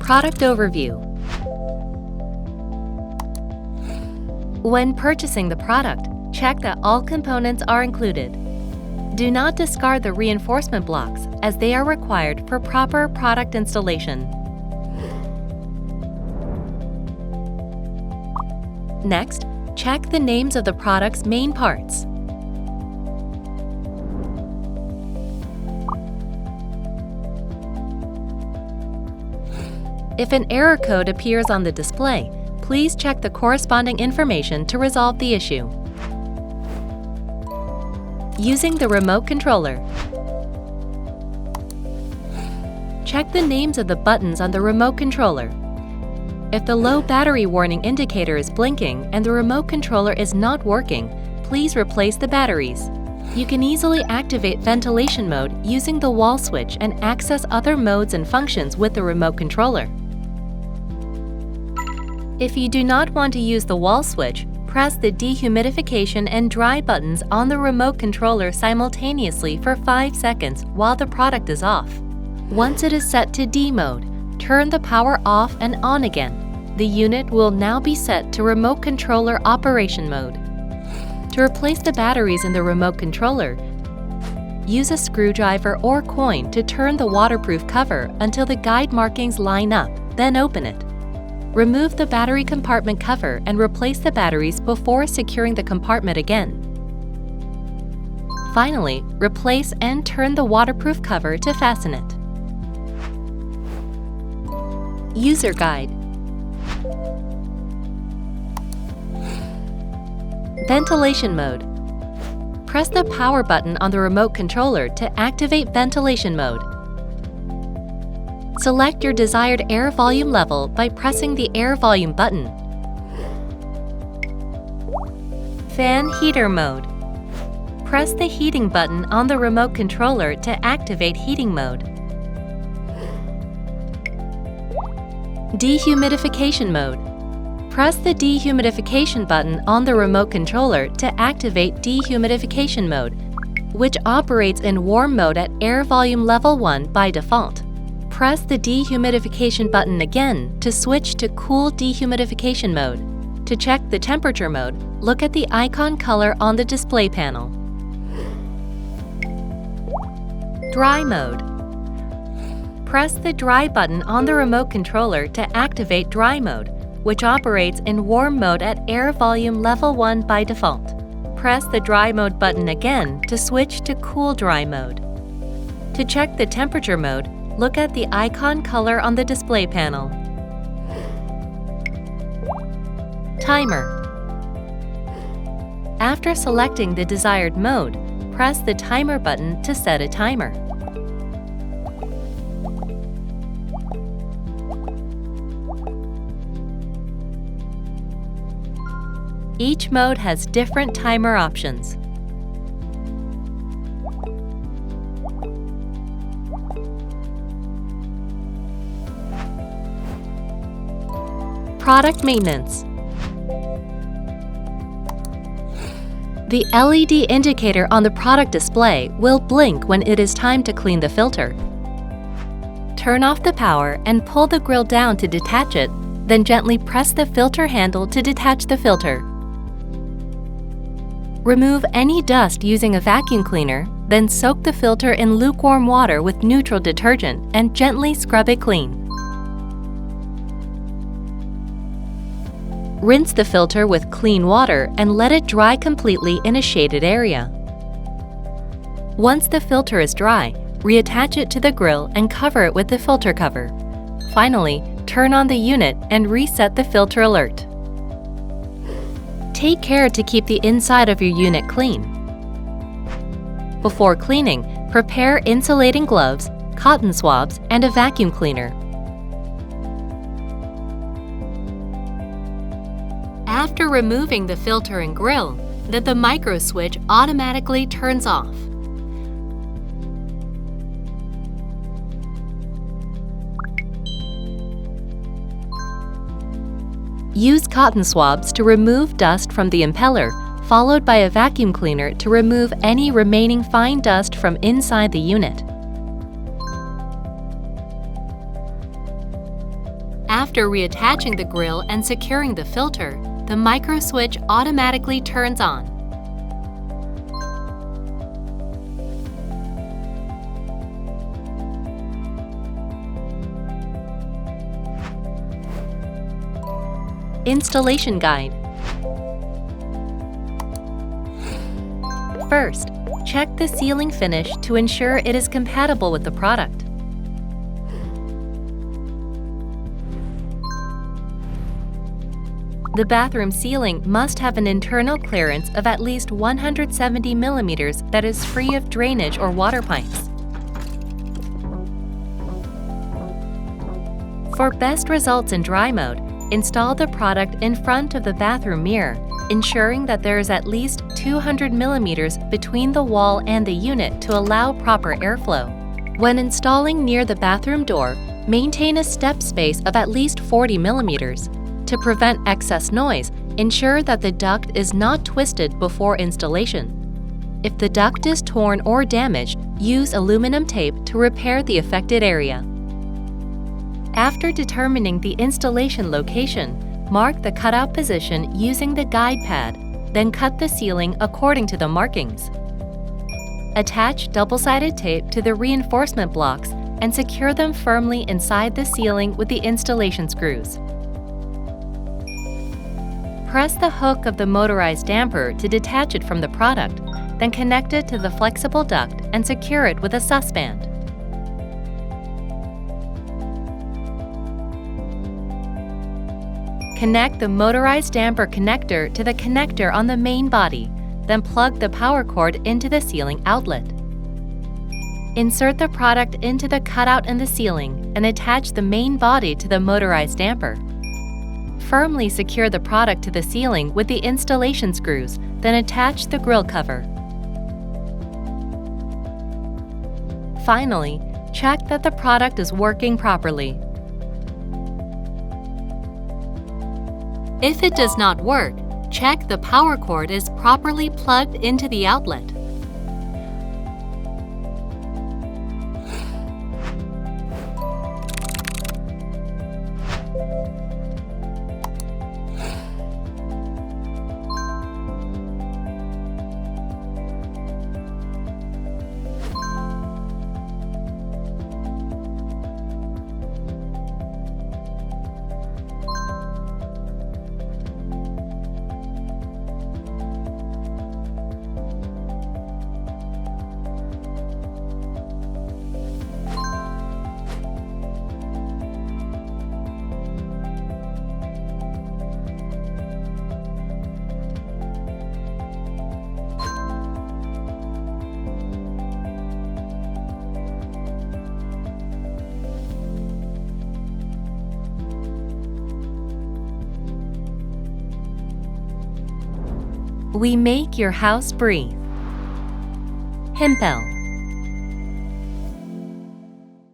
Product overview. When purchasing the product, check that all components are included. Do not discard the reinforcement blocks as they are required for proper product installation. Next, check the names of the product's main parts. If an error code appears on the display, please check the corresponding information to resolve the issue. Using the remote controller. Check the names of the buttons on the remote controller. If the low battery warning indicator is blinking and the remote controller is not working, please replace the batteries. You can easily activate ventilation mode using the wall switch and access other modes and functions with the remote controller. If you do not want to use the wall switch, press the dehumidification and dry buttons on the remote controller simultaneously for 5 seconds while the product is off. Once it is set to D mode, turn the power off and on again. The unit will now be set to remote controller operation mode. To replace the batteries in the remote controller, use a screwdriver or coin to turn the waterproof cover until the guide markings line up, then open it. Remove the battery compartment cover and replace the batteries before securing the compartment again. Finally, replace and turn the waterproof cover to fasten it. User Guide. Ventilation mode. Press the power button on the remote controller to activate ventilation mode. Select your desired air volume level by pressing the air volume button. Fan heater mode. Press the heating button on the remote controller to activate heating mode. Dehumidification mode. Press the dehumidification button on the remote controller to activate dehumidification mode, which operates in warm mode at air volume level 1 by default. Press the dehumidification button again to switch to cool dehumidification mode. To check the temperature mode, look at the icon color on the display panel. Dry mode. Press the dry button on the remote controller to activate dry mode, which operates in warm mode at air volume level 1 by default. Press the dry mode button again to switch to cool dry mode. To check the temperature mode, look at the icon color on the display panel. Timer. After selecting the desired mode, press the timer button to set a timer. Each mode has different timer options. Product maintenance. The LED indicator on the product display will blink when it is time to clean the filter. Turn off the power and pull the grill down to detach it, then gently press the filter handle to detach the filter. Remove any dust using a vacuum cleaner, then soak the filter in lukewarm water with neutral detergent and gently scrub it clean. Rinse the filter with clean water and let it dry completely in a shaded area. Once the filter is dry, reattach it to the grill and cover it with the filter cover. Finally, turn on the unit and reset the filter alert. Take care to keep the inside of your unit clean. Before cleaning, prepare insulating gloves, cotton swabs, and a vacuum cleaner. After removing the filter and grill, the micro switch automatically turns off. Use cotton swabs to remove dust from the impeller, followed by a vacuum cleaner to remove any remaining fine dust from inside the unit. After reattaching the grill and securing the filter, the micro switch automatically turns on. Installation Guide. First, check the sealing finish to ensure it is compatible with the product. The bathroom ceiling must have an internal clearance of at least 170 mm that is free of drainage or water pipes. For best results in dry mode, install the product in front of the bathroom mirror, ensuring that there is at least 200 mm between the wall and the unit to allow proper airflow. When installing near the bathroom door, maintain a step space of at least 40 mm. To prevent excess noise, ensure that the duct is not twisted before installation. If the duct is torn or damaged, use aluminum tape to repair the affected area. After determining the installation location, mark the cutout position using the guide pad, then cut the ceiling according to the markings. Attach double-sided tape to the reinforcement blocks and secure them firmly inside the ceiling with the installation screws. Press the hook of the motorized damper to detach it from the product, then connect it to the flexible duct and secure it with a susband. Connect the motorized damper connector to the connector on the main body, then plug the power cord into the ceiling outlet. Insert the product into the cutout in the ceiling and attach the main body to the motorized damper. Firmly secure the product to the ceiling with the installation screws, then attach the grill cover. Finally, check that the product is working properly. If it does not work, check the power cord is properly plugged into the outlet. We make your house breathe. HIMPEL.